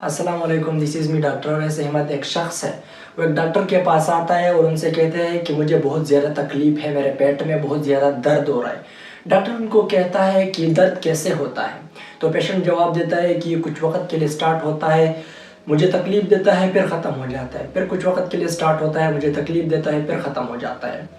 अस्सलाम वालेकुम, this is me doctor Awais Ahmed. एक शख्स है, वो एक डॉक्टर के पास आता है और उनसे कहते हैं कि मुझे बहुत ज़्यादा तकलीफ़ है, मेरे पेट में बहुत ज़्यादा दर्द हो रहा है। डॉक्टर उनको कहता है कि दर्द कैसे होता है? तो पेशेंट जवाब देता है कि ये कुछ वक़्त के लिए स्टार्ट होता है, मुझे तकलीफ़ देता है, फिर ख़त्म हो जाता है। फिर कुछ वक़्त के लिए स्टार्ट होता है, मुझे तकलीफ़ देता है, फिर ख़त्म हो जाता है।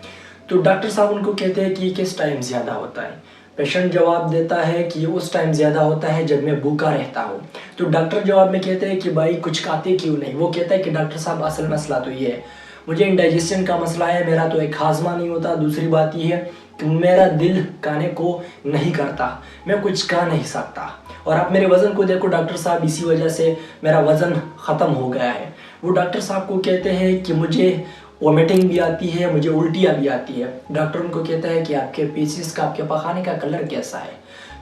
तो डॉक्टर साहब उनको कहते हैं कि ये किस टाइम ज़्यादा होता है? पेशेंट जवाब देता है कि उस टाइम ज़्यादा होता है जब मैं भूखा रहता हूँ। तो डॉक्टर जवाब में कहते हैं कि भाई कुछ खाते क्यों नहीं? वो कहता है कि डॉक्टर साहब असल मसला तो ये है, मुझे इंडाइजेशन का मसला है, मेरा तो एक हाज़मा नहीं होता। दूसरी बात ये है कि मेरा दिल खाने को नहीं करता, मैं कुछ खा नहीं सकता। और आप मेरे वज़न को देखो डॉक्टर साहब, इसी वजह से मेरा वज़न ख़त्म हो गया है। वो डॉक्टर साहब को कहते हैं कि मुझे वोमिटिंग भी आती है, मुझे उल्टियाँ भी आती है। डॉक्टर उनको कहता है कि आपके पीसीस का, आपके पखाने का कलर कैसा है?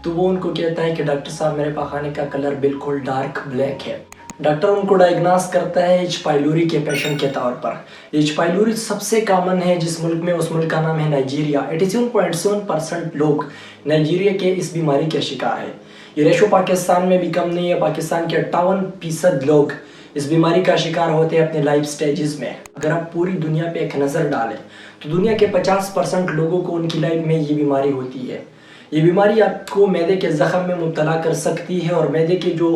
तो वो उनको कहता है कि डॉक्टर साहब मेरे पखाने का कलर बिल्कुल डार्क ब्लैक है। डॉक्टर उनको डायग्नोस करता है एच पाइलोरी के पेशेंट के तौर पर। एच पाइलोरी सबसे कॉमन है जिस मुल्क में, उस मुल्क का नाम है नाइजीरिया। 87.7% लोग नाइजीरिया के इस बीमारी के शिकार है। ये रेशो पाकिस्तान में भी कम नहीं है। पाकिस्तान के 58% लोग इस बीमारी का शिकार होते हैं अपने लाइफ स्टेजेस में। अगर आप पूरी दुनिया पे एक नज़र डालें तो दुनिया के 50% लोगों को उनकी लाइफ में ये बीमारी होती है। ये बीमारी आपको मैदे के ज़ख़म में मुब्तला कर सकती है और मैदे के जो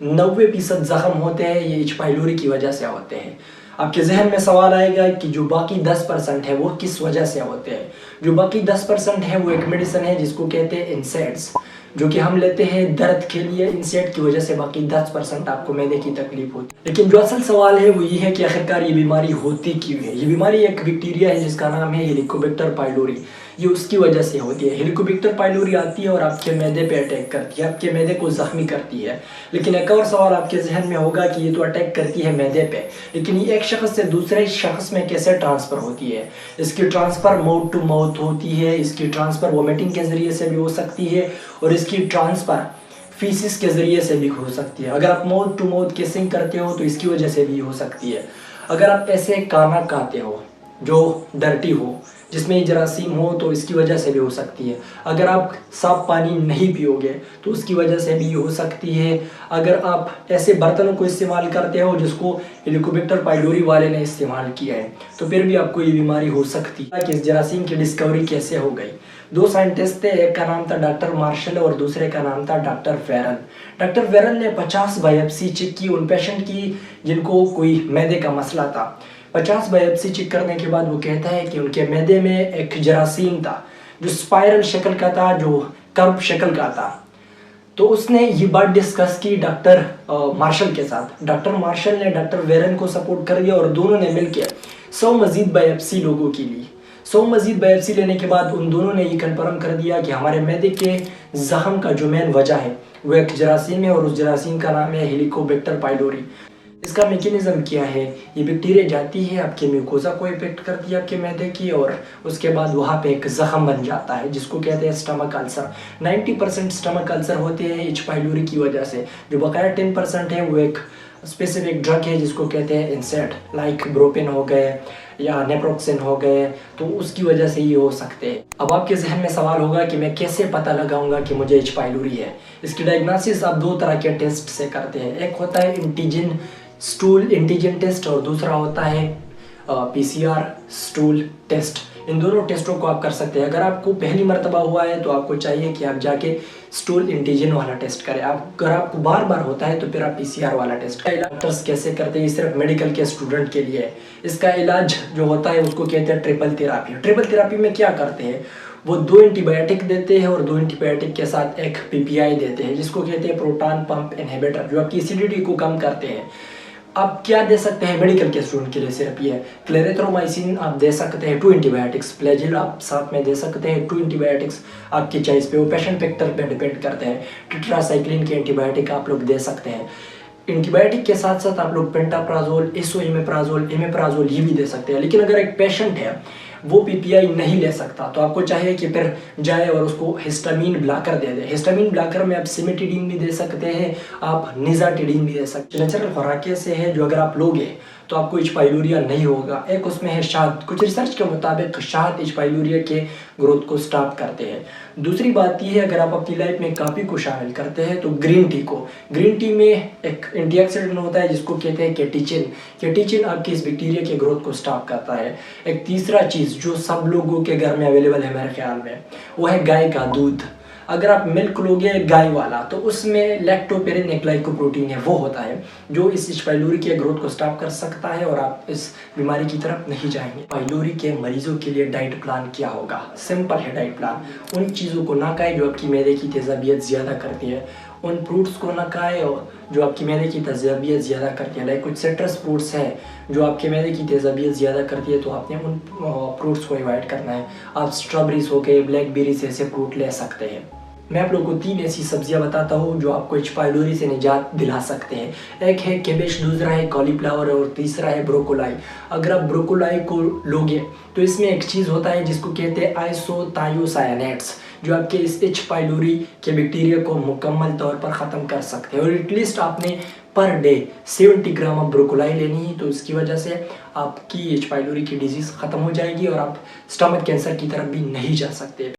90% ज़ख़म होते हैं ये एच पाइलोरी की वजह से होते हैं। आपके जहन में सवाल आएगा कि जो बाकी 10% है वो किस वजह से होते हैं? जो बाकी 10% है वो एक मेडिसिन है जिसको कहते हैं इंसेट्स, जो कि हम लेते हैं दर्द के लिए। इंसेट की वजह से बाकी 10% आपको मैदे की तकलीफ होती है। लेकिन जो असल सवाल है वो ये है कि आखिरकार ये बीमारी होती क्यों है? ये बीमारी एक बैक्टीरिया है जिसका नाम है हेलिकोबैक्टर पाइलोरी। ये उसकी वजह से होती है। हेलिकोबैक्टर पाइलोरी आती है और आपके मैदे पे अटैक करती है, आपके मैदे को ज़ख्मी करती है। लेकिन एक और सवाल आपके जहन में होगा कि ये तो अटैक करती है मैदे पे, लेकिन ये एक शख्स से दूसरे शख्स में कैसे ट्रांसफ़र होती है? इसकी ट्रांसफ़र माउथ टू माउथ होती है, इसकी ट्रांसफ़र वोमिटिंग के ज़रिए से भी हो सकती है और इसकी ट्रांसफ़र फीसिस के ज़रिए से भी हो सकती है। अगर आप माउथ टू माउथ किसिंग करते हो तो इसकी वजह से भी हो सकती है। अगर आप ऐसे खाना खाते हो जो डर्टी हो, जिसमें जरासीम हो, तो इसकी वजह से भी हो सकती है। अगर आप साफ पानी नहीं पियोगे तो उसकी वजह से भी हो सकती है। अगर आप ऐसे बर्तनों को इस्तेमाल करते हो जिसको हेलिकोबैक्टर पाइलोरी वाले ने इस्तेमाल किया है तो फिर भी आपको ये बीमारी हो सकती है। कि इस जरासीम की डिस्कवरी कैसे हो गई? दो साइंटिस्ट थे, एक का नाम था डॉक्टर मार्शल और दूसरे का नाम था डॉक्टर फेरन। डॉक्टर फेरन ने 50 बायोप्सी चेक की उन पेशेंट की जिनको कोई मैदे का मसला था। 50 बायोप्सी चेक करने के बाद वो कहता है कि उनके मैदे में एक जरासीम था जो स्पाइरल शक्ल का था, जो कर्व शक्ल का था। तो उसने ये बात डिस्कस की डॉक्टर मार्शल के साथ। डॉक्टर मार्शल ने डॉक्टर वेरन को सपोर्ट कर दिया और दोनों ने मिलकर 100 मजीद बायोप्सी लोगों की ली। 100 मजीद बायोप्सी लेने के बाद उन दोनों ने ये कन्फर्म कर दिया कि हमारे मैदे के ज़ख़म का जो मेन वजह है वो एक जरासीम है और उस जरासीम का नाम है हेलिकोबैक्टर पाइलोरी। इसका मैकेनिज़्म क्या है? ये बैक्टीरिया जाती है, आपके म्यूकोज़ा को इफेक्ट करती है आपके मैदे की, और उसके बाद वहाँ पे एक ज़ख़म बन जाता है जिसको कहते हैं स्टमक अल्सर। 90% स्टमक अल्सर होते हैं एच पाइलोरी की वजह से। जो बकाया 10% है वो एक स्पेसिफिक ड्रग है जिसको कहते हैं इंसेट, लाइक ब्रोपेन हो गए या नेप्रोक्सिन हो गए, तो उसकी वजह से ये हो सकते हैं। अब आपके जहन में सवाल होगा कि मैं कैसे पता लगाऊंगा कि मुझे एच पाइलोरी है? इसकी डायग्नोसिस आप दो तरह के टेस्ट से करते हैं। एक होता है एंटीजन स्टूल एंटीजन टेस्ट और दूसरा होता है पीसीआर स्टूल टेस्ट। इन दोनों टेस्टों को आप कर सकते हैं। अगर आपको पहली मर्तबा हुआ है तो आपको चाहिए कि आप जाके स्टूल एंटीजन वाला टेस्ट करें। अगर आपको बार बार होता है तो फिर आप पीसीआर वाला टेस्ट करें। डॉक्टर्स कैसे करते हैं? सिर्फ मेडिकल के स्टूडेंट के लिए है। इसका इलाज जो होता है उसको कहते हैं ट्रिपल थेरापी। ट्रिपल थेरापी में क्या करते हैं? वो 2 एंटीबायोटिक देते हैं और 2 एंटीबायोटिक के साथ एक पीपीआई देते हैं जिसको कहते हैं प्रोटॉन पंप इनहिबिटर, जो आपकी एसिडिटी को कम करते हैं। आप क्या दे सकते हैं मेडिकल के स्टूडेंट के लिए? सिर्फ ये क्लेरेथ्रोमाइसिन आप दे सकते हैं, 2 एंटीबायोटिक्स, फ्लैजिल आप साथ में दे सकते हैं, 2 एंटीबायोटिक्स आपकी चॉइस पे, वो पेशेंट फैक्टर पे डिपेंड करते हैं। टेट्रासाइक्लिन के एंटीबायोटिक आप लोग दे सकते हैं। एंटीबायोटिक के साथ साथ आप लोग पेंटाप्राजोल, एसोइमेप्राजोल, इमेप्राजोल ये भी दे सकते हैं। लेकिन अगर एक पेशेंट है वो पीपीआई नहीं ले सकता तो आपको चाहिए कि फिर जाए और उसको हिस्टामिन ब्लॉकर दे दे। हिस्टामिन ब्लॉकर में आप सिमेटिडीन भी दे सकते हैं, आप निज़ाटिडीन भी दे सकते हैं। नेचुरल खुराक से है जो अगर आप लोगे तो आपको एच पाइलोरिया नहीं होगा। एक उसमें है शहद। कुछ रिसर्च के मुताबिक शहद एच पाइलोरिया के ग्रोथ को स्टॉप करते हैं। दूसरी बात यह है, अगर आप अपनी लाइफ में काफ़ी को शामिल करते हैं तो ग्रीन टी में एक एंटीऑक्सीडेंट होता है जिसको कहते हैं कैटेचिन आपकी इस बैक्टीरिया के ग्रोथ को स्टॉप करता है। एक तीसरा चीज़ जो सब लोगों के घर में अवेलेबल है मेरे ख्याल में, वो है गाय का दूध। अगर आप मिल्क लोगे गाय वाला तो उसमें लैक्टोपेरिन एक ग्लाइकोप्रोटीन है, वो होता है जो इस H. पाइलोरी के ग्रोथ को स्टॉप कर सकता है और आप इस बीमारी की तरफ नहीं जाएंगे। पाइलोरी के मरीजों के लिए डाइट प्लान क्या होगा? सिंपल है डाइट प्लान। उन चीज़ों को ना खाएं जो आपकी मैदे की तेज़ाबियत ज़्यादा करती है, उन फ्रूट्स को ना खाएं जो आपकी मैदे की तेज़ाबियत ज़्यादा करती है। लाइक कुछ सिट्रस फ्रूट्स हैं जो आपके मैदे की तेज़ाबियत ज़्यादा करती है तो आपने उन फ्रूट्स को अवॉइड करना है। आप स्ट्रॉबेरीज हो गए, ब्लैकबेरीज ऐसे फ्रूट ले सकते हैं। मैं आप लोगों को 3 ऐसी सब्जियां बताता हूँ जो आपको H. पाइलोरी से निजात दिला सकते हैं। एक है कैबेज, दूसरा है कॉलीफ्लावर और तीसरा है ब्रोकोलाई। अगर आप ब्रोकोलाई को लोगे तो इसमें एक चीज़ होता है जिसको कहते हैं आइसोथायोसायानेट्स, जो आपके इस H. पाइलोरी के बैक्टीरिया को मुकम्मल तौर पर ख़त्म कर सकते हैं। और एटलीस्ट आपने पर डे 70 ग्राम ऑफ ब्रोकोलाई लेनी है, तो इसकी वजह से आपकी H. पाइलोरी की डिजीज़ ख़त्म हो जाएगी और आप स्टमक कैंसर की तरफ भी नहीं जा सकते।